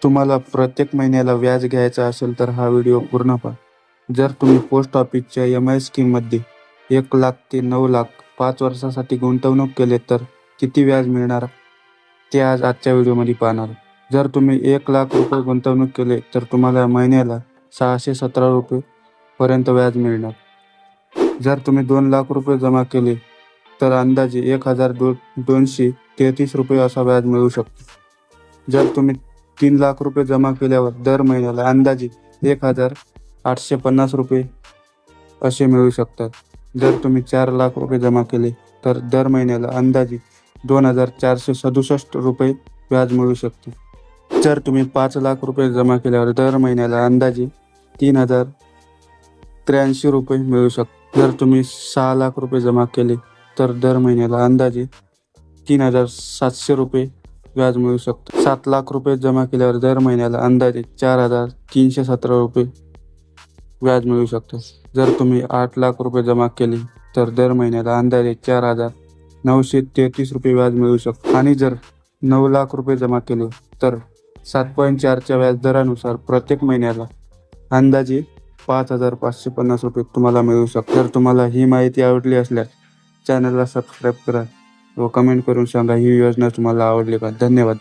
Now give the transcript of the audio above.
तुम्हाला प्रत्येक महिन्याला व्याज घ्यायचं असेल तर हा व्हिडिओ पूर्ण पहा. जर तुम्ही पोस्ट ऑफिसच्या EMI स्कीममध्ये 1,00,000 ते 9,00,000 5 वर्षासाठी गुंतवणूक केले तर किती व्याज मिळणार ते आजच्या व्हिडिओमध्ये पाहणार. जर तुम्ही 1,00,000 रुपये गुंतवणूक केले तर तुम्हाला महिन्याला 617 रुपये पर्यंत व्याज मिळणार. जर तुम्ही 2,00,000 रुपये जमा केले तर अंदाजे 1,233 रुपये असा व्याज मिळू शकतो. जर तुम्ही 3,00,000 रुपये जमा केल्यावर दर महिन्याला अंदाजे 1,850 रुपये असे मिळू शकतात. जर तुम्ही 4,00,000 रुपये जमा केले तर दर महिन्याला अंदाजे 2,467 रुपये व्याज मिळू शकते. जर तुम्ही 5,00,000 रुपये जमा केल्यावर दर महिन्याला अंदाजे 3,083 रुपये मिळू शकतात. जर तुम्ही 6,00,000 रुपये जमा केले तर दर महिन्याला अंदाजे 3,700 रुपये व्याज मिळू शकते. 7,00,000 रुपये जमा केल्यावर दर महिन्याला अंदाजे 4,317 रुपये व्याज मिळू शकते. जर तुम्ही 8,00,000 रुपये जमा केले तर दर महिन्याला अंदाजे 4,933 रुपये व्याज मिळू शकते. आणि जर 9,00,000 रुपये जमा केले तर 7.4च्या व्याजदरानुसार प्रत्येक महिन्याला अंदाजे 5,550 रुपये तुम्हाला मिळू शकतात. जर तुम्हाला ही माहिती आवडली असल्यास चॅनलला सबस्क्राईब करा व कमेंट करून सांगा ही योजना तुम्हाला आवडली का. धन्यवाद.